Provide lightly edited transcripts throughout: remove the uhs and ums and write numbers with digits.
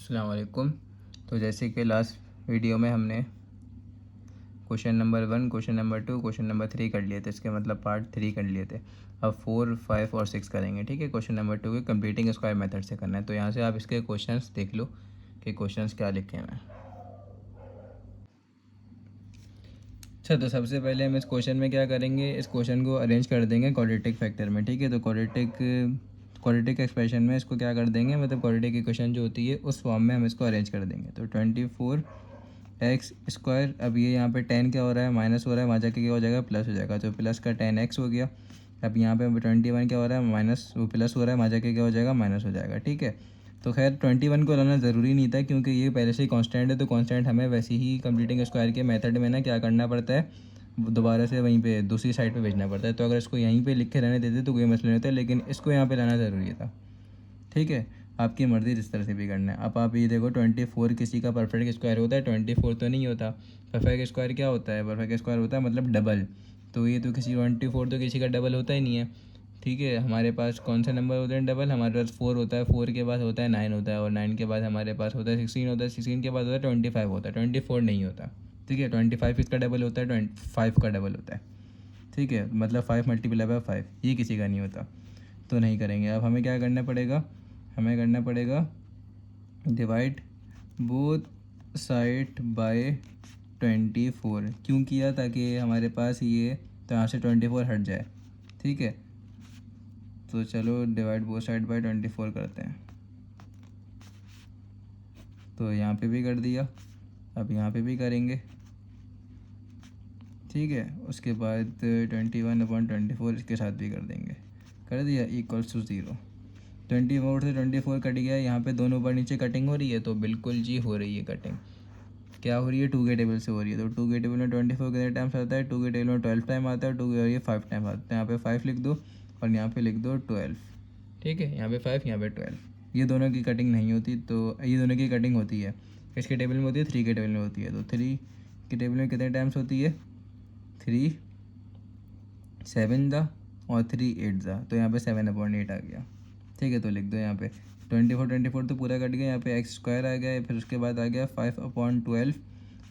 अस्सलाम वालेकुम। तो जैसे कि लास्ट वीडियो में हमने question number 1, question number 2, question number 3 कर लिए थे, इसके मतलब पार्ट 3 कर लिए थे। अब 4, 5 और 6 करेंगे। ठीक है, क्वेश्चन नंबर 2 के कंप्लीटिंग स्क्वायर मेथड से करना है। तो यहाँ से आप इसके क्वेश्चंस देख लो कि क्वेश्चंस क्या लिखे हैं। अच्छा, तो सबसे पहले हम इस क्वेश्चन में क्या करेंगे, इस क्वेश्चन को अरेंज कर देंगे क्वाड्रेटिक फैक्टर में। ठीक है, तो क्वाड्रेटिक एक्सप्रेशन में इसको क्या कर देंगे, मतलब क्वाड्रेटिक इक्वेशन जो होती है उस फॉर्म में हम इसको अरेंज कर देंगे। तो 24x², अब ये यहाँ पे 10 क्या हो रहा है, माइनस हो रहा है, वहाँ जाके क्या हो जाएगा, प्लस हो जाएगा। तो प्लस का 10x हो गया। अब यहाँ पे 21 क्या हो रहा है, माइनस, वो प्लस हो रहा है, वहाँ जाके क्या हो जाएगा, माइनस हो जाएगा। ठीक है, तो खैर 21 को लाना ज़रूरी नहीं था क्योंकि ये पहले से ही कांस्टेंट है। तो कांस्टेंट हमें वैसे ही कंप्लीटिंग स्क्वायर के मेथड में ना क्या करना पड़ता है, दोबारा से वहीं पे दूसरी साइड पे भेजना पड़ता है। तो अगर इसको यहीं पे लिख के रहने देते तो कोई मसला नहीं होता, लेकिन इसको यहाँ पे लाना ज़रूरी था। ठीक है, आपकी मर्ज़ी जिस तरह से भी करना है। अब आप ये देखो 24 किसी का परफेक्ट स्क्वायर होता है, 24 तो नहीं होता। परफेक्ट स्क्वायर क्या होता है, परफेक्ट स्क्वायर होता है मतलब डबल। तो ये तो 24 तो किसी का डबल होता ही नहीं है। ठीक है, हमारे पास कौन सा नंबर होते हैं डबल, हमारे पास 4 होता है, 4 के बाद होता है 9 होता है, और 9 के बाद हमारे पास होता है 16 होता है, 16 के बाद होता है 25 होता है, 24 नहीं होता। ठीक है, 25 इसका डबल होता है, 25 का डबल होता है। ठीक है, मतलब 5 मल्टीप्लाई बाय 5, ये किसी का नहीं होता, तो नहीं करेंगे। अब हमें क्या करना पड़ेगा, हमें करना पड़ेगा डिवाइड बोथ साइड बाय 24। क्यों किया, ताकि हमारे पास ये, तो यहाँ से 24 हट जाए। ठीक है, तो चलो डिवाइड बोथ साइड बाय 24 करते हैं। तो यहाँ पे भी कर दिया, अब यहाँ पे भी करेंगे। ठीक है, उसके बाद 21/24 इसके साथ भी कर देंगे। कर दिया, इक्वल्स टू 0। 24 से 24 कट गया, यहाँ पे दोनों ऊपर नीचे कटिंग हो रही है, तो बिल्कुल जी हो रही है कटिंग। क्या हो रही है, 2 के टेबल से हो रही है। तो 2 के टेबल में 24 कितने टाइम्स आता है, 2 के टेबल में 12 टाइम आता है, 2 के ये 5 टाइम आता है। यहाँ पे 5 लिख दो और यहाँ पे लिख दो 12। ठीक है, यहाँ पे 5, यहाँ पे 12। ये दोनों की कटिंग नहीं होती, तो ये दोनों की कटिंग होती है। किसके टेबल में होती है, 3 के टेबल में होती है। तो 3 के टेबल में कितने टाइम्स होती है, 3 7 दा और 3 8 दा, तो यहाँ पे 7/8 आ गया। ठीक है, तो लिख दो यहाँ पे 24 तो पूरा कट गया, यहाँ पे x² आ गया, फिर उसके बाद आ गया 5/12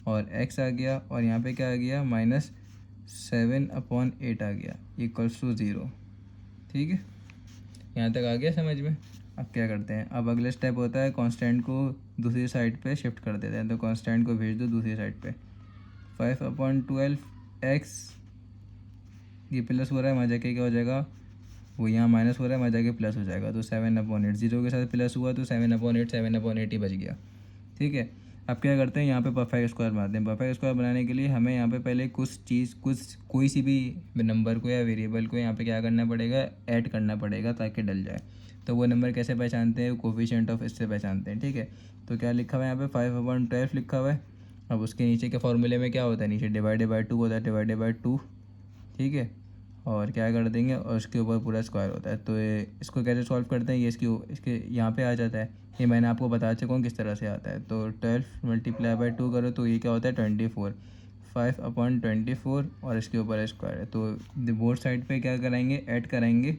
और x आ गया, और यहाँ पे क्या आ गया, -7/8 आ गया, इक्वल्स टू 0। ठीक है, यहाँ तक आ गया समझ में। अब क्या करते हैं, अब अगला स्टेप होता है कांस्टेंट को दूसरी साइड पे शिफ्ट कर देते हैं। तो कांस्टेंट को भेज दो दूसरी साइड पे। 5/12 x, ये प्लस हो रहा है, वहाँ जाके क्या हो जाएगा, वो यहाँ माइनस हो रहा है, वहाँ जाके प्लस हो जाएगा। तो 7/8, 0 के साथ प्लस हुआ तो 7/8 ही बच गया। ठीक है, अब क्या करते हैं, यहाँ पे परफेक्ट स्क्वायर बनाते हैं। परफेक्ट स्क्वायर बनाने के लिए हमें यहाँ पे पहले कोई सी भी नंबर को या वेरिएबल को यहाँ पे क्या करना पड़ेगा, ऐड करना पड़ेगा ताकि डल जाए। तो वो नंबर कैसे पहचानते हैं, कोफिशिएंट ऑफ इससे पहचानते हैं। ठीक है, तो क्या लिखा हुआ है यहाँ पे 5/12 लिखा हुआ है। अब उसके नीचे के फॉर्मूले में क्या होता है, नीचे डिवाइडेड बाई 2 होता है, डिवाइडेड बाई 2। ठीक है, और क्या कर देंगे, और उसके ऊपर पूरा स्क्वायर होता है। तो इसको कैसे सॉल्व करते हैं, ये इसके यहाँ पे आ जाता है। ये मैंने आपको बता चुका हूँ किस तरह से आता है। तो 12 मल्टीप्लाई बाई 2 करो तो ये क्या होता है, 24। 5/24 और इसके ऊपर स्क्वायर है। तो बोथ साइड पे क्या कराएंगे, ऐड कराएंगे,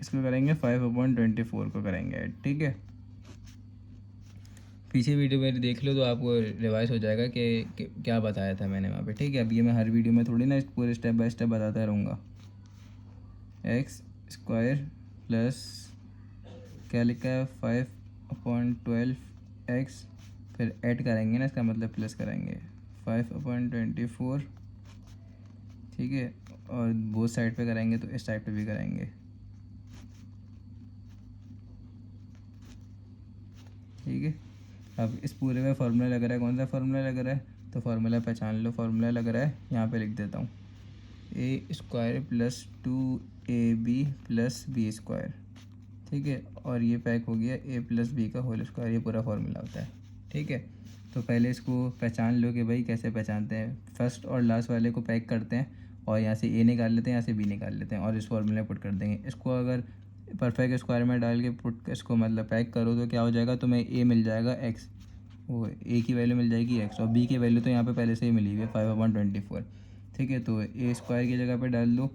इसको करेंगे 5/24 को करेंगे ऐड। ठीक है, पीछे वीडियो मेरी देख लो तो आपको रिवाइज हो जाएगा कि क्या बताया था मैंने वहाँ पे। ठीक है, अब ये मैं हर वीडियो में थोड़ी ना पूरे स्टेप बाय स्टेप बताता रहूँगा। x² प्लस क्या लिखा है, 5/12x, फिर ऐड करेंगे ना, इसका मतलब प्लस करेंगे 5/24। ठीक है, और बोथ साइड पे करेंगे तो इस साइड पे भी करेंगे। ठीक है, अब इस पूरे में फार्मूला लग रहा है, कौन सा फार्मूला लग रहा है, तो फार्मूला पहचान लो। फार्मूला लग रहा है, यहाँ पे लिख देता हूँ, a² plus 2ab plus b²। ठीक है, और ये पैक हो गया a प्लस बी का होल स्क्वायर, ये पूरा फार्मूला होता है। ठीक है, तो पहले इसको पहचान लो कि भाई कैसे पहचानते हैं। फर्स्ट और लास्ट वाले को पैक करते हैं और यहाँ से a निकाल लेते हैं, यहाँ से b निकाल लेते हैं और इस फार्मूले पुट कर देंगे। इसको अगर परफेक्ट स्क्वायर में डाल के पुट इसको मतलब पैक करो तो क्या हो जाएगा, तुम्हें a मिल जाएगा x, वो a की वैल्यू मिल जाएगी x, और b की वैल्यू तो यहाँ पे पहले से ही मिली हुई है 5/24। ठीक है, तो a² की जगह पे डाल दो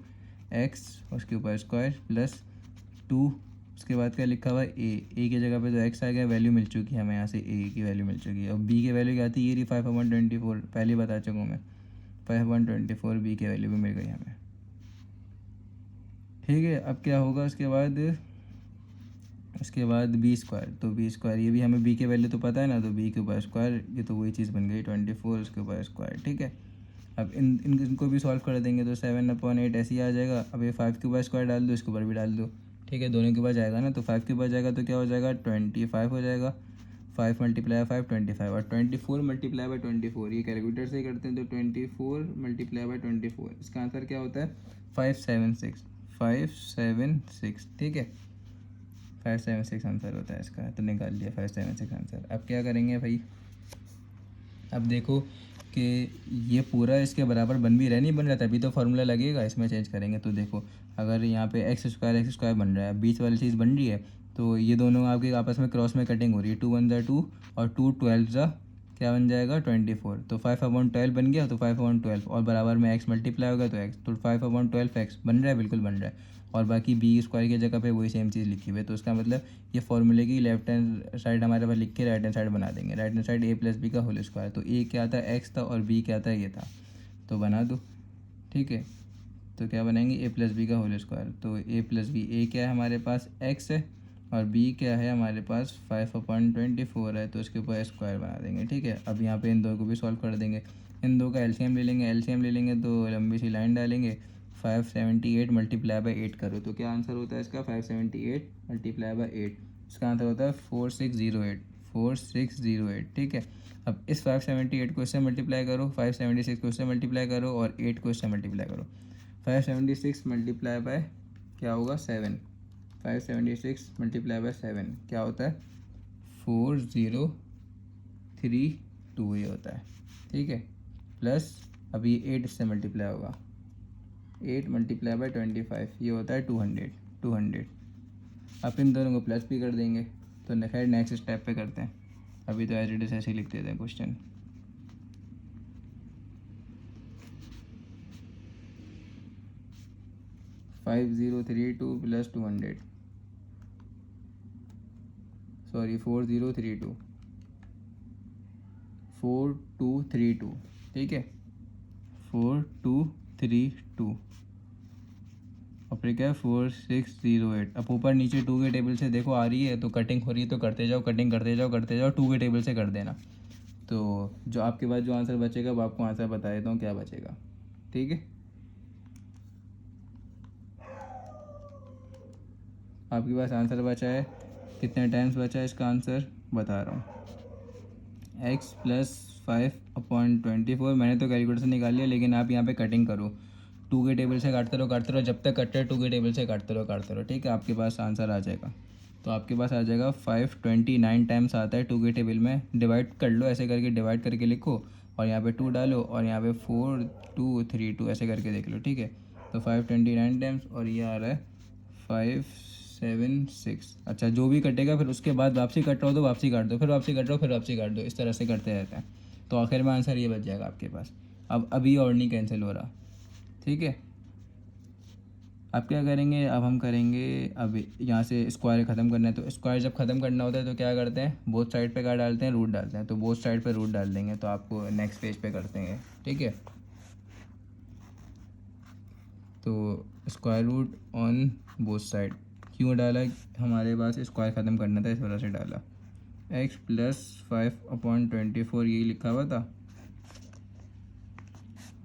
x, उसके ऊपर स्क्वायर प्लस 2 उसके बाद क्या लिखा हुआ है ए की जगह पे तो एक्स आ गया, वैल्यू मिल चुकी है हमें यहाँ से, ए की वैल्यू मिल चुकी है। अब बी की वैल्यू क्या आती है, ये रही 5/24, पहले ही बता चुका हूँ मैं, 5/24 बी की वैल्यू भी मिल गई हमें। ठीक है, अब क्या होगा उसके बाद बी स्क्वायर, तो बी स्क्वायर ये भी हमें बी की वैल्यू तो पता है ना, तो बी के ऊपर स्क्वायर, ये तो वही चीज़ बन गई 24 उसके ऊपर स्क्वायर। ठीक है, अब इनको भी सॉल्व कर देंगे तो 7/8 ऐसे ही आ जाएगा। अब ये 5 के ऊपर स्क्वायर डाल दो, इसके ऊपर भी डाल दो। ठीक है, दोनों के ऊपर जाएगा ना, तो 5 के ऊपर जाएगा तो क्या हो जाएगा 25 हो जाएगा, 5 × 5 25, और 24 × 24 ये कैलकुलेटर से ही करते हैं, तो 24 × 24 इसका आंसर क्या होता है 576। ठीक है, 576 आंसर होता है इसका, तो निकाल लिया 576 आंसर। अब क्या करेंगे भाई, अब देखो कि ये पूरा इसके बराबर बन भी रहा है, नहीं बन रहा, तभी तो फार्मूला लगेगा, इसमें चेंज करेंगे। तो देखो अगर यहाँ पे एक्स स्क्वायर बन रहा है, बीच वाली चीज़ बन रही है, तो ये दोनों आपके आपस में क्रॉस में कटिंग हो रही है, 2 × 1 = 2 और 2 12 क्या बन जाएगा 24, तो 5/12 बन गया, तो 5/12 और बराबर में एक्स मल्टीप्लाई होगा तो एक्स, तो 5/12 एक्स बन रहा है, बिल्कुल बन रहा है। और बाकी बी स्क्वायर की जगह पे वही सेम चीज़ लिखी हुई है, तो उसका मतलब ये फॉर्मूले की लेफ्ट हैंड साइड हमारे पास लिख के राइट हैंड साइड बना देंगे। राइट हैंड साइड a+b का होल स्क्वायर, तो ए क्या था एक्स था और बी क्या था ये था, तो बना दो। ठीक है, तो क्या बनाएंगे a+b का होल स्क्वायर, तो a+b, ए क्या है हमारे पास एक्स है और बी क्या है हमारे पास 5/24 है, तो इसके ऊपर स्क्वायर बना देंगे। ठीक है, अब यहाँ पे इन दो को भी सॉल्व कर देंगे, इन दो का एलसीएम ले लेंगे तो लंबी सी लाइन डालेंगे, 578 × 8 करो तो क्या आंसर होता है इसका 578 × 8, इसका आंसर होता है 4608। ठीक है, अब इस 578 को इससे मल्टीप्लाई करो, 576 को इससे मल्टीप्लाई करो और 8 को इससे मल्टीप्लाई करो। 576 × क्या होगा 7, 576 × 7 क्या होता है 4032 ये होता है। ठीक है, प्लस अभी 8 इससे मल्टीप्लाई होगा, 8 × 25 ये होता है 200। अब इन दोनों को प्लस भी कर देंगे, तो खैर नेक्स्ट स्टेप पे करते हैं, अभी तो एज इट इज ऐसे ही लिख देते हैं क्वेश्चन। $5032 + 200, सॉरी 4232। ठीक है, 4232 और फिर क्या है 4608। अब ऊपर नीचे 2 के टेबल से देखो आ रही है, तो कटिंग हो रही है तो करते जाओ, कटिंग करते जाओ 2 के टेबल से कर देना, तो जो आपके पास जो आंसर बचेगा वो आपको आंसर बता देता हूँ क्या बचेगा। ठीक है, आपके पास आंसर बचा है, कितने टाइम्स बचा है इसका आंसर बता रहा हूँ, x + 5/24, मैंने तो कैलकुलेटर से निकाल लिया, लेकिन आप यहाँ पे कटिंग करो, 2 के टेबल से काटते रहो, जब तक कटते 2 के टेबल से काटते रहो। ठीक है, आपके पास आंसर आ जाएगा, तो आपके पास आ जाएगा 529 टाइम्स आता है 2 के टेबल में, डिवाइड कर लो, ऐसे करके डिवाइड करके लिखो और यहाँ पे 2 डालो और यहाँ पे 4232 ऐसे करके देख लो। ठीक है, तो 529 टाइम्स और ये आ रहा है 576। अच्छा, जो भी कटेगा फिर उसके बाद वापसी कट रहा हो तो वापसी काट दो, फिर वापसी कट रहा हो फिर वापसी काट दो, इस तरह से करते रहते हैं, तो आखिर में आंसर ये बच जाएगा आपके पास। अब अभी और नहीं कैंसिल हो रहा। ठीक है, अब क्या करेंगे, अब हम करेंगे, अब यहाँ से स्क्वायर ख़त्म करना है, तो स्क्वायर जब ख़त्म करना होता है तो क्या करते हैं, बोथ साइड पे क्या डालते हैं, रूट डालते हैं, तो बोथ साइड पे रूट डाल देंगे, तो आपको नेक्स्ट पेज पे करते हैं। ठीक है, तो square root on both side क्यों डाला, हमारे पास स्क्वायर ख़त्म करना था इस वजह से डाला। x + 5/24 ये लिखा हुआ था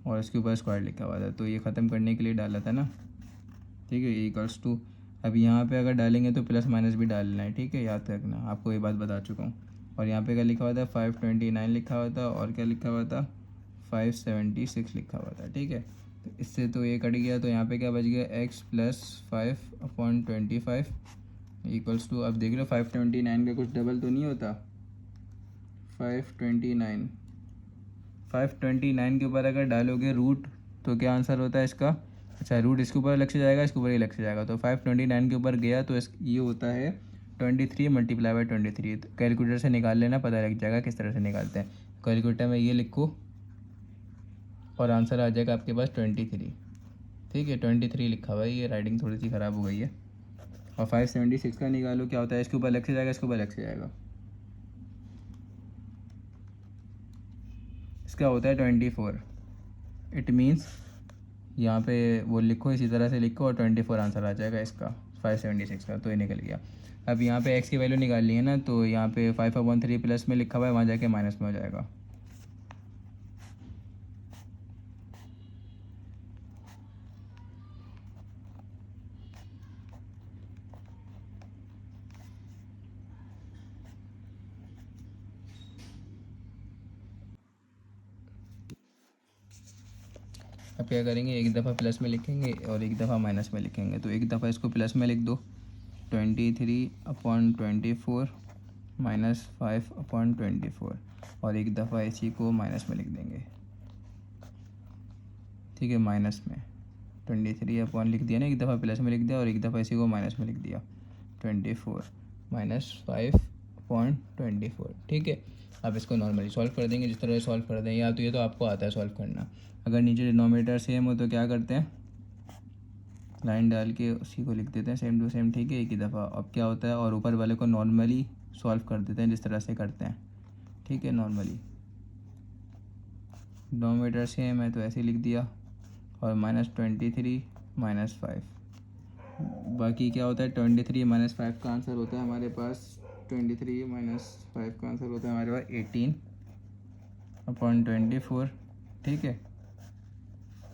और इसके ऊपर स्क्वायर लिखा हुआ था, तो ये ख़त्म करने के लिए डाला था ना। ठीक है, = अब यहाँ पे अगर डालेंगे तो प्लस माइनस भी डालना है। ठीक है, याद रखना, आपको ये बात बता चुका हूँ। और यहाँ पे क्या लिखा हुआ था 529 लिखा हुआ था और क्या लिखा हुआ था 576 लिखा हुआ था। ठीक है, तो इससे तो ये कट गया, तो यहाँ पे क्या बच गया x + 5/25 = अब देख लो 529 का कुछ डबल तो नहीं होता, 529 के ऊपर अगर डालोगे रूट तो क्या आंसर होता है इसका। अच्छा, रूट इसके ऊपर अलग से जाएगा, इसके ऊपर ही अलग से जाएगा, तो 529 के ऊपर गया तो ये होता है 23 × 23। तो कैलकुलेटर से निकाल लेना, पता लग जाएगा किस तरह से निकालते हैं। कैलकुलेटर में ये लिखो और आंसर आ जाएगा आपके पास 23। ठीक है, 23 लिखा हुआ है, ये राइटिंग थोड़ी सी ख़राब हो गई है, और 576 का निकालो, क्या होता है, इसके ऊपर अलग से जाएगा, इसके ऊपर अलग से जाएगा, इसका होता है 24। इट मीन्स यहाँ पे वो लिखो, इसी तरह से लिखो और 24 आंसर आ जाएगा इसका 576 का, तो ये निकल गया। अब यहाँ पे x की वैल्यू निकालनी है ना, तो यहाँ पे 5/3 प्लस में लिखा हुआ है, वहाँ जाके माइनस में हो जाएगा। अब क्या करेंगे, एक दफ़ा प्लस में लिखेंगे और एक दफ़ा माइनस में लिखेंगे। तो एक दफ़ा इसको प्लस में लिख दो, 23/24 माइनस 5/24, और एक दफ़ा इसी को माइनस में लिख देंगे, ठीक है, माइनस में 23 लिख दिया ना, एक दफ़ा प्लस में लिख दिया और एक दफ़ा इसी को माइनस में लिख दिया, 24 माइनस 5/24, ठीक है। अब इसको नॉर्मली सॉल्व कर देंगे, जिस तरह सॉल्व कर देंगे, या तो ये तो आपको आता है सॉल्व करना। अगर नीचे डिनोमिनेटर सेम हो तो क्या करते हैं, लाइन डाल के उसी को लिख देते हैं सेम टू सेम, ठीक है, एक ही दफ़ा। अब क्या होता है, और ऊपर वाले को नॉर्मली सॉल्व कर देते हैं जिस तरह से करते हैं, ठीक है, नॉर्मली। डिनोमिनेटर सेम है तो ऐसे लिख दिया, और -23 -5, बाकी क्या होता है, 23 - 5 का आंसर होता है हमारे पास, 23 - 5 का आंसर होता है हमारे पास 18/24, ठीक है।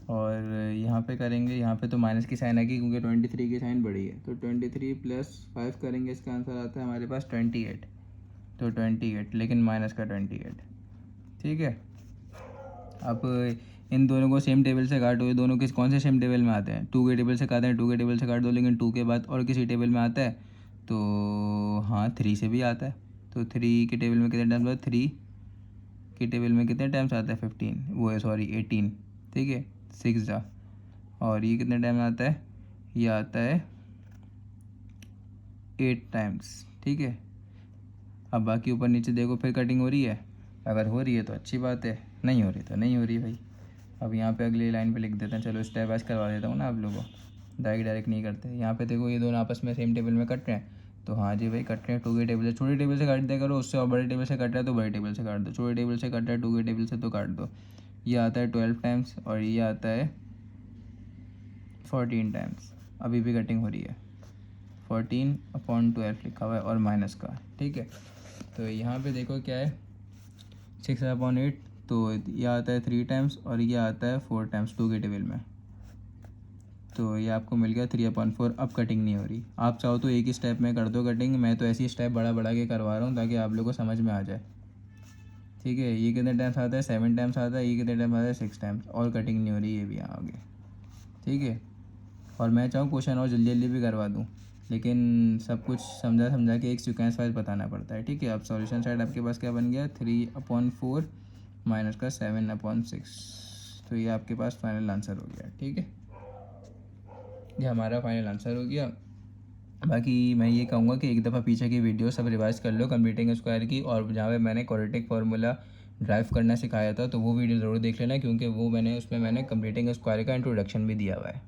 और यहाँ पे करेंगे, यहाँ पे तो माइनस की साइन आएगी क्योंकि 23 की साइन बड़ी है, तो 23 + 5 करेंगे, इसका आंसर आता है हमारे पास 28, तो 28, लेकिन माइनस का 28, ठीक है। अब इन दोनों को सेम टेबल से काटो, ये दोनों किस कौन से सेम टेबल में आते हैं, 2 के टेबल से काटते हैं, 2 के टेबल से काट दो, लेकिन 2 के बाद और किसी टेबल में आता है, तो हाँ 3 से भी आता है। तो 3 के टेबल में कितने टाइम्स आता है, 3 के टेबल में कितने टाइम्स आता है, 15, वो है सॉरी 18, ठीक है, 6 जा, और ये कितने टाइम आता है, ये आता है 8 टाइम्स, ठीक है। अब बाकी ऊपर नीचे देखो, फिर कटिंग हो रही है, अगर हो रही है तो अच्छी बात है, नहीं हो रही तो नहीं हो रही भाई। अब यहाँ पे अगली लाइन पे लिख देते हैं, चलो स्टेप वाइज करवा देता हूँ ना आप लोगों को, डायरेक्ट नहीं करते। यहाँ पे देखो ये दोनों आपस में सेम टेबल में कट रहे हैं, तो हाँ जी भाई कट रहे हैं, 2 के टेबल से, छोटे टेबल से काट दिया करो, उससे और बड़े टेबल से कट रहा है तो बड़े टेबल से काट दो, छोटे टेबल से कट रहा है 2 के टेबल से तो काट दो। ये आता है 12 टाइम्स और ये आता है 14 टाइम्स, अभी भी कटिंग हो रही है, 14/12 लिखा हुआ है और माइनस का, ठीक है। तो यहाँ पे देखो क्या है, 6/8, तो ये आता है 3 टाइम्स और ये आता है 4 टाइम्स 2 के टेबल में, तो ये आपको मिल गया 3/4। अब कटिंग नहीं हो रही, आप चाहो तो एक ही स्टेप में कर दो कटिंग, मैं तो ऐसी स्टेप बड़ा बड़ा के करवा रहा हूँ ताकि आप लोगों को समझ में आ जाए, ठीक है। ये कितने टाइम्स आता है, 7 टाइम्स आता है, ये कितने टाइम्स आता है, 6 टाइम्स, और कटिंग नहीं हो रही, ये भी यहाँ आगे, ठीक है। और मैं चाहूँ क्वेश्चन और जल्दी जल्दी भी करवा दूँ, लेकिन सब कुछ समझा समझा के एक सीक्वेंस वाइज बताना पड़ता है, ठीक है। अब सॉल्यूशन साइड आपके पास क्या बन गया, 3/4 माइनस का 7/6, तो ये आपके पास फाइनल आंसर हो गया, ठीक है, ये हमारा फाइनल आंसर हो गया। बाकी मैं ये कहूँगा कि एक दफ़ा पीछे की वीडियो सब रिवाइज कर लो कंप्लीटिंग स्क्वायर की, और जहाँ पे मैंने क्वाड्रेटिक फार्मूला ड्राइव करना सिखाया था तो वो वीडियो ज़रूर देख लेना, क्योंकि वो उसमें मैंने कंप्लीटिंग स्क्वायर का इंट्रोडक्शन भी दिया हुआ है।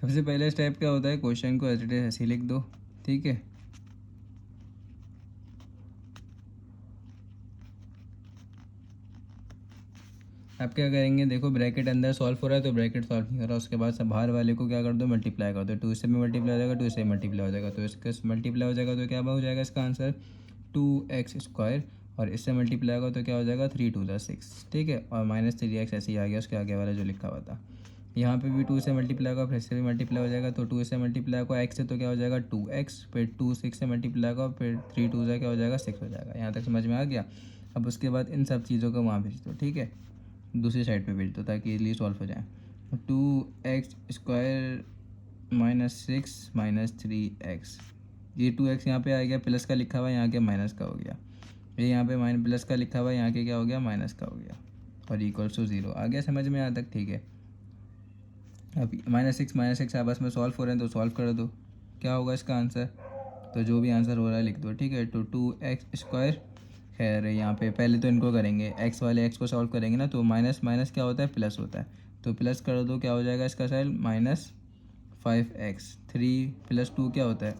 सबसे पहले स्टेप क्या होता है, क्वेश्चन को एज इट इज ऐसे लिख दो, ठीक है। आप क्या करेंगे, देखो ब्रैकेट अंदर सॉल्व हो रहा है तो ब्रैकेट सॉल्व नहीं हो रहा, उसके बाद सब बाहर वाले को क्या कर दो, मल्टीप्लाई कर दो, 2 से भी मल्टीप्लाई हो जाएगा, 2 से मल्टीप्लाई हो जाएगा, तो इसका मल्टीप्लाई हो जाएगा तो क्या हो जाएगा इसका आंसर 2x², और इससे मल्टीप्लाई होगा तो क्या हो जाएगा 3×2=6, ठीक है। और -3x ऐसे ही आ गया उसके आगे वाला जो लिखा हुआ था। यहाँ पे भी 2 से मल्टीप्लाई होगा, फिर से भी मल्टीप्लाई हो जाएगा, तो 2 से मल्टीप्लाई होगा x से तो क्या हो जाएगा 2x, फिर 2 6 से मल्टीप्लाई होगा, फिर 3×2 क्या हो जाएगा 6 हो जाएगा। यहाँ तक समझ में आ गया। अब उसके बाद इन सब चीज़ों को वहाँ भेज दो, ठीक है, दूसरी साइड पे भेज दो ताकि इजली सॉल्व हो जाए। 2x² -6 -3x, ये 2x यहाँ पे आ गया, प्लस का लिखा हुआ है, यहाँ के माइनस का हो गया, ये यहाँ पे प्लस का लिखा हुआ है, यहाँ के क्या हो गया माइनस का हो गया, और =0 आ गया समझ में यहाँ तक, ठीक है। अब -6 आपस में सॉल्व हो रहे हैं तो सॉल्व कर दो, क्या होगा इसका आंसर, तो जो भी आंसर हो रहा है लिख दो, ठीक है। तो 2x², खैर यहाँ पे पहले तो इनको करेंगे, x वाले x को सॉल्व करेंगे ना, तो माइनस माइनस क्या होता है, प्लस होता है, तो प्लस कर दो, क्या हो जाएगा इसका साइड 5x, 3 + 2 क्या होता है,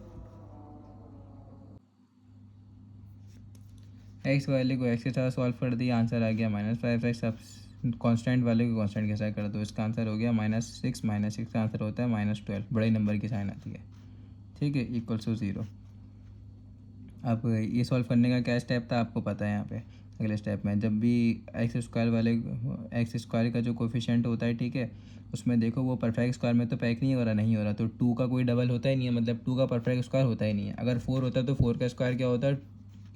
एक्स वाले को एक्स के साथ सॉल्व कर दिया, आंसर आ गया -5x। अब कांस्टेंट वाले को कांस्टेंट के साथ कर दो, इसका आंसर हो गया -6, -6 का आंसर होता है -12, बड़े नंबर की साइन आती है, ठीक है, =0। अब ये सॉल्व करने का क्या स्टेप था आपको पता है। यहाँ पे अगले स्टेप में जब भी एक्स स्क्वायर का जो कोफिशिएंट होता है, ठीक है, उसमें देखो वो परफेक्ट स्क्वायर में तो पैक नहीं हो रहा, तो 2 का कोई डबल होता ही नहीं है, मतलब 2 का परफेक्ट स्क्वायर होता ही नहीं है। अगर 4 होता तो 4 का स्क्वायर क्या होता,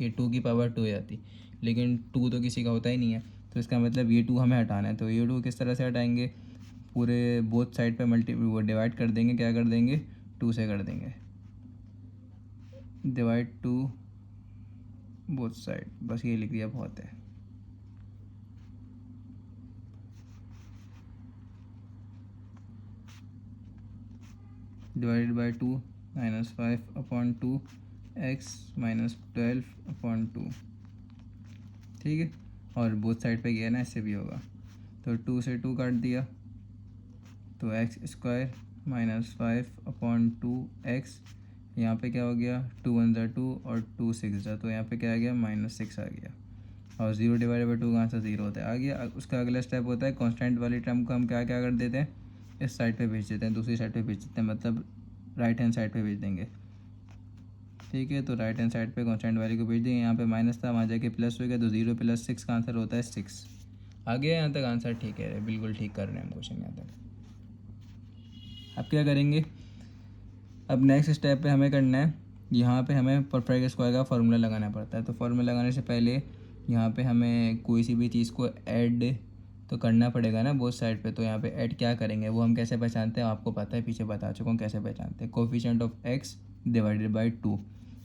ये 2 की पावर 2 हो जाती, लेकिन 2 तो किसी का होता ही नहीं है, तो इसका मतलब ये 2 हमें हटाना है। तो ये 2 किस तरह से हटाएंगे, पूरे बोथ साइड पे वो डिवाइड कर देंगे, क्या कर देंगे, 2 से कर देंगे, डिवाइड 2 बोथ साइड, बस ये लिख दिया, बहुत है। डिवाइडेड बाई 2 -5/2 x -12/2, ठीक है, और बोथ साइड पे गया ना, इससे भी होगा, तो 2 से 2 काट दिया, तो x² -5/2x, यहाँ पे क्या हो गया, 2 1 ज़ा 2 और 2 6 ज़ा, तो यहाँ पे क्या आ गया, -6 आ गया, और 0 डिवाइडेड बाई 2 का आंसर 0 होता है, आ गया। उसका अगला स्टेप होता है कांस्टेंट वाली टर्म को हम क्या क्या कर देते हैं, इस साइड पे भेज देते हैं, दूसरी साइड पे भेज देते हैं, मतलब राइट हैंड साइड पे भेज देंगे, ठीक है। तो राइट हैंड साइड पे कांस्टेंट वाली को भेज देंगे, यहाँ पे माइनस था, वहाँ जाके प्लस हो गया, तो 0 + 6 का आंसर होता है 6। आ गया यहाँ तक आंसर, ठीक है, बिल्कुल ठीक कर रहे हैं हम क्वेश्चन यहाँ तक। अब क्या करेंगे, अब नेक्स्ट स्टेप पे हमें करना है, यहाँ पे हमें परफेक्ट स्क्वायर का फार्मूला लगाना पड़ता है। तो फार्मूला लगाने से पहले यहाँ पे हमें कोई सी भी चीज़ को ऐड तो करना पड़ेगा ना बोथ साइड पे, तो यहाँ पे ऐड क्या करेंगे, वो हम कैसे पहचानते हैं आपको पता है, पीछे बता चुका हूँ कैसे पहचानते हैं, coefficient of x divided by 2।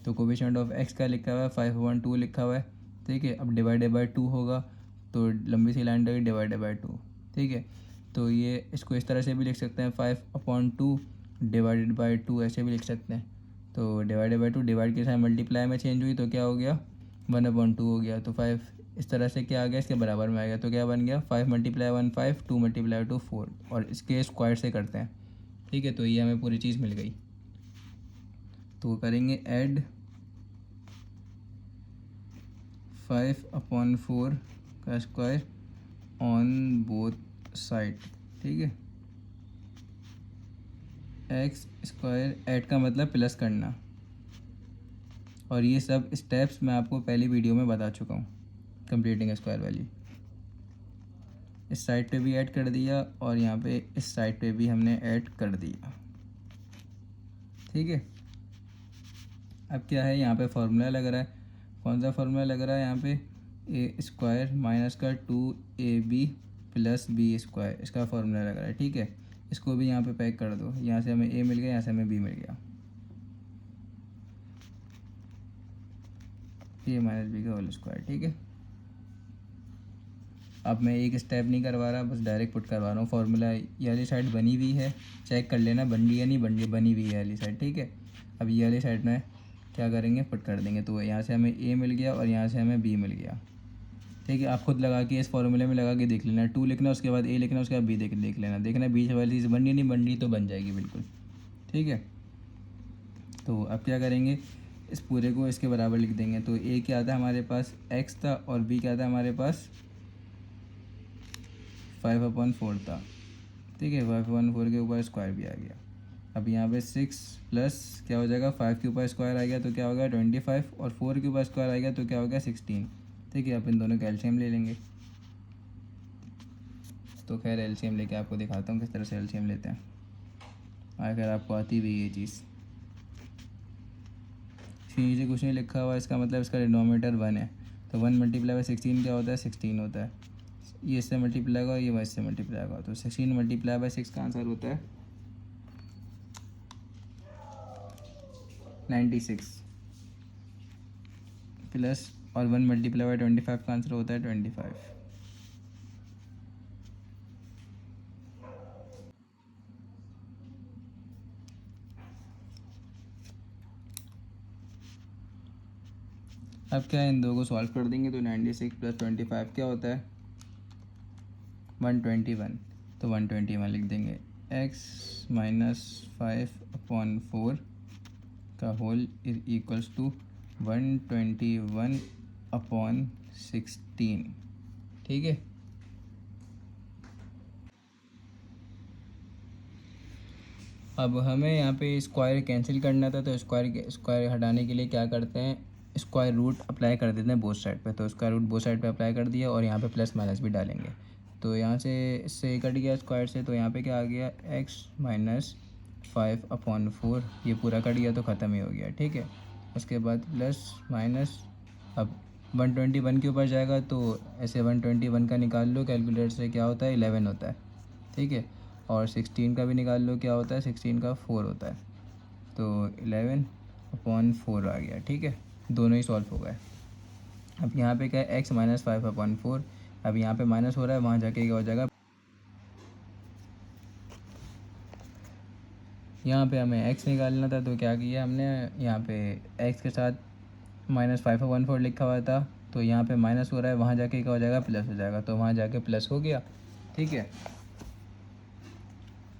तो कोफिशिएंट ऑफ x का लिखा हुआ है 5/2 लिखा हुआ है, ठीक है। अब डिवाइडेड बाई 2 होगा, तो लंबी सी लाइन रहेगी, डिवाइडेड बाई 2, ठीक है। तो ये इसको इस तरह से भी लिख सकते हैं, 5/2 डिवाइडेड बाई 2, ऐसे भी लिख सकते हैं। तो डिवाइडेड बाई 2 डिवाइड के साथ मल्टीप्लाई में चेंज हुई, तो क्या हो गया, 1/2 हो गया, तो 5 इस तरह से क्या आ गया, इसके बराबर में आ गया, तो क्या बन गया, 5 × 1 5, 2 × 2 4, और इसके स्क्वायर से करते हैं, ठीक है। तो ये हमें पूरी चीज़ मिल गई, तो करेंगे ऐड 5/4 का स्क्वायर ऑन बोथ साइड, ठीक है। x² ऐड का मतलब प्लस करना, और ये सब स्टेप्स मैं आपको पहली वीडियो में बता चुका हूँ, कंप्लीटिंग स्क्वायर वाली। इस साइड पे भी ऐड कर दिया, और यहाँ पे इस साइड पे भी हमने ऐड कर दिया, ठीक है। अब क्या है, यहाँ पे फार्मूला लग रहा है, कौन सा फार्मूला लग रहा है यहाँ पे, a² माइनस का 2ab + b², इसका फार्मूला लग रहा है, ठीक है। इसको भी यहाँ पे पैक कर दो, यहाँ से हमें a मिल गया, यहाँ से हमें b मिल गया, a - b का होल स्क्वायर, ठीक है। अब मैं एक स्टेप नहीं करवा रहा, बस डायरेक्ट पुट करवा रहा हूँ फार्मूला। ये वाली साइड बनी हुई है, चेक कर लेना बन रही है नहीं बन रही, बनी हुई है वाली साइड, ठीक है। अब ये वाली साइड में क्या करेंगे, पुट कर देंगे, तो यहाँ से हमें a मिल गया और यहाँ से हमें b मिल गया, ठीक है। आप खुद लगा के इस फार्मूले में लगा के देख लेना, 2 लिखना, उसके बाद a लिखना, उसके बाद b देख लेना, देखना बीच वाली चीज़ बन रही नहीं बन रही, तो बन जाएगी बिल्कुल, ठीक है। तो अब क्या करेंगे, इस पूरे को इसके बराबर लिख देंगे, तो a क्या था हमारे पास, x था, और b क्या था हमारे पास, 5/4 था, ठीक है। 5/4 के ऊपर स्क्वायर भी आ गया। अब यहाँ पे 6 प्लस क्या हो जाएगा, 5 के ऊपर स्क्वायर आ गया तो क्या होगा 25, और 4 के ऊपर स्क्वायर आ गया तो क्या होगा 16, ठीक है। अब इन दोनों का एलसीएम ले लेंगे, तो खैर एलसीएम लेके आपको दिखाता हूँ किस तरह से एलसीएम लेते हैं, अगर आपको आती भी ये चीज़। नीचे कुछ नहीं लिखा हुआ, इसका मतलब इसका डिनोमिनेटर 1 है, तो 1 × 16 क्या होता है, 16 होता है। ये इससे मल्टीप्लाई होगा, ये इससे मल्टीप्लाई होगा, तो 16 × 6 का आंसर होता है 96, प्लस और 1 × 25 का आंसर होता है 25। अब क्या है, इन दो को सॉल्व कर देंगे, तो 96 + 25 क्या होता है 121, तो 121 लिख देंगे। एक्स माइनस 5/4 का होल इज इक्वल्स टू 121/16। ठीक है। अब हमें यहाँ पे स्क्वायर कैंसिल करना था, तो स्क्वायर हटाने के लिए क्या करते हैं, स्क्वायर रूट अप्लाई कर देते हैं बोथ साइड पे। तो स्क्वायर रूट बोथ साइड पे अप्लाई कर दिया और यहाँ पे प्लस माइनस भी डालेंगे। तो यहाँ से इससे कट गया स्क्वायर से, तो यहाँ पे क्या आ गया, एक्स माइनस 5/4, ये पूरा कट गया तो ख़त्म ही हो गया। ठीक है। उसके बाद प्लस माइनस, अब 121 के ऊपर जाएगा तो ऐसे 121 का निकाल लो, कैलकुलेटर से क्या होता है 11 होता है। ठीक है। और 16 का भी निकाल लो, क्या होता है 16 का 4 होता है। तो 11/4 आ गया। ठीक है। दोनों ही सॉल्व हो गए। अब यहाँ पे क्या है, x माइनस 5/4। अब यहाँ पे माइनस हो रहा है, वहाँ जाके क्या हो जाएगा, यहाँ पे हमें x निकालना था। तो क्या किया हमने, यहाँ पे x के साथ -5/4 लिखा हुआ था, तो यहाँ पे माइनस हो रहा है, वहाँ जाके क्या हो जाएगा, प्लस हो जाएगा। तो वहाँ जाके प्लस हो गया। ठीक है।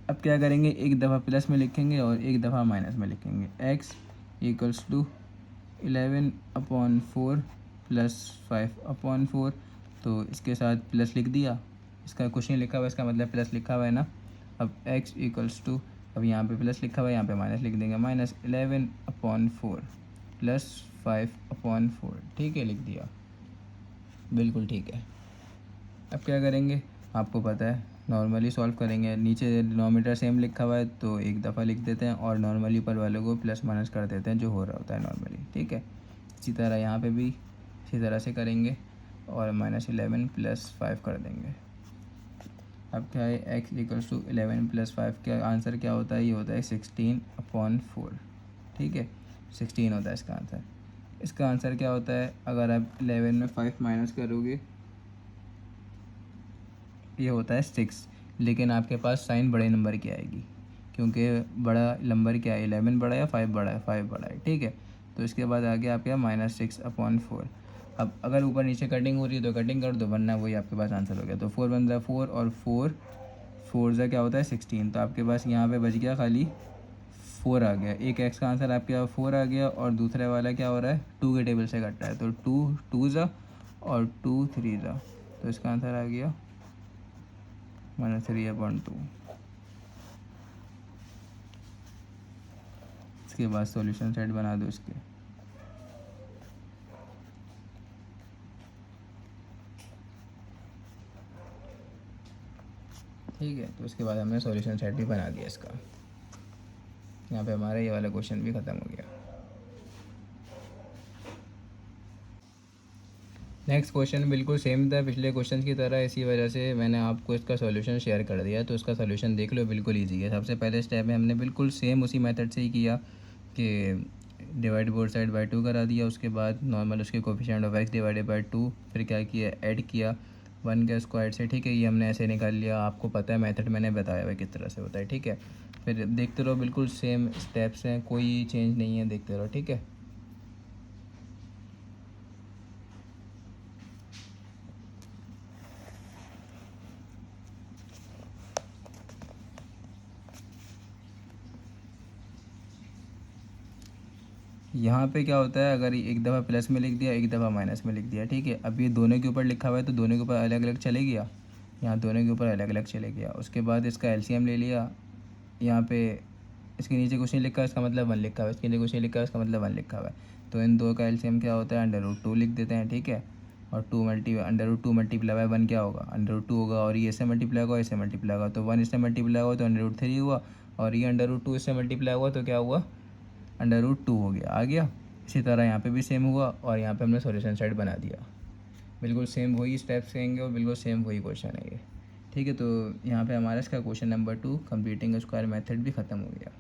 अब क्या करेंगे, एक दफ़ा प्लस में लिखेंगे और एक दफ़ा माइनस में लिखेंगे। x equals to 11/4 plus 5/4। तो इसके साथ प्लस लिख दिया, इसका कुछ नहीं लिखा हुआ, इसका मतलब प्लस लिखा हुआ है ना। अब x इक्वल्स टू, अब यहाँ पे प्लस लिखा हुआ है, यहाँ पे माइनस लिख देंगे, -11/4 प्लस 5/4। ठीक है, लिख दिया, बिल्कुल ठीक है। अब क्या करेंगे, आपको पता है नॉर्मली सॉल्व करेंगे। नीचे डिनोमिनेटर सेम लिखा हुआ है तो एक दफ़ा लिख देते हैं और नॉर्मली ऊपर वाले को प्लस माइनस कर देते हैं, जो हो रहा होता है नॉर्मली। ठीक है। इसी तरह यहाँ पे भी इसी तरह से करेंगे और -11 प्लस 5 कर देंगे। अब क्या है, x इक्वल्स टू 11 प्लस 5 का आंसर क्या होता है, ये होता है 16/4। ठीक है, 16 होता है इसका आंसर। इसका आंसर क्या होता है, अगर आप 11 में 5 माइनस करोगे, ये होता है 6। लेकिन आपके पास साइन बड़े नंबर की आएगी, क्योंकि बड़ा नंबर क्या है, 11 बड़ा है, 5 बड़ा है, 5 बड़ा है। ठीक है। तो इसके बाद आ गया आपके -6/4। अब अगर ऊपर नीचे कटिंग हो रही है तो कटिंग कर दो, वरना वही आपके पास आंसर हो गया। तो 4 बन रहा 4 और 4 ज़ा क्या होता है 16। तो आपके पास यहाँ पे बच गया खाली 4 आ गया। एक एक्स का आंसर आपके पास 4 आ गया और दूसरे वाला क्या हो रहा है, 2 के टेबल से कट रहा है। तो 2 ज़ा और 2 3 ज़ा, तो इसका आंसर आ गया -3/2। इसके बाद सॉल्यूशन सेट बना दो इसके। ठीक है। तो इसके बाद हमने सॉल्यूशन सेट भी बना दिया इसका। यहाँ पे हमारा ये वाला क्वेश्चन भी ख़त्म हो गया। नेक्स्ट क्वेश्चन बिल्कुल सेम था पिछले क्वेश्चन की तरह, इसी वजह से मैंने आपको इसका सॉल्यूशन शेयर कर दिया। तो इसका सॉल्यूशन देख लो, बिल्कुल इजी है। सबसे पहले स्टेप में हमने बिल्कुल सेम उसी मेथड से ही किया कि डिवाइड बोथ साइड बाय 2 करा दिया। उसके बाद नॉर्मल उसके coefficient of x divided by 2, फिर क्या किया, ऐड किया 1 के स्क्वायर से। ठीक है, ये हमने ऐसे निकाल लिया। आपको पता है मेथड मैंने बताया हुआ किस तरह से होता है। ठीक है, फिर देखते रहो, बिल्कुल सेम स्टेप्स हैं, कोई चेंज नहीं है, देखते रहो। ठीक है। यहाँ पे क्या होता है, अगर एक दफ़ा प्लस में लिख दिया, एक दफ़ा माइनस में लिख दिया। ठीक है। अब ये दोनों के ऊपर लिखा हुआ है तो दोनों के ऊपर अलग अलग चले गया, यहाँ दोनों के ऊपर अलग अलग चले गया। उसके बाद इसका एलसीएम ले लिया। यहाँ पे इसके नीचे कुछ नहीं लिखा है, इसका मतलब 1 लिखा हुआ है। इसके नीचे कुछ नहीं लिखा है, इसका मतलब 1 लिखा हुआ है। तो इन दो का एलसीएम क्या होता है, √2 लिख देते हैं। ठीक है। और √2 मल्टीप्लाई बाय 1 क्या होगा, √2 होगा। और ये इससे मल्टीप्लाई होगा, इससे मल्टीप्लाई होगा, तो 1 इससे मल्टीप्लाई हुआ तो √3 हुआ। और ये √2 इससे मल्टीप्लाई हुआ तो क्या हुआ, √2 हो गया, आ गया। इसी तरह यहाँ पे भी सेम हुआ और यहाँ पे हमने सॉल्यूशन सेट बना दिया। बिल्कुल सेम वही स्टेप्स रहेंगे और बिल्कुल सेम वही क्वेश्चन है ये। ठीक है। तो यहाँ पे हमारा इसका question number 2 completing square method भी ख़त्म हो गया।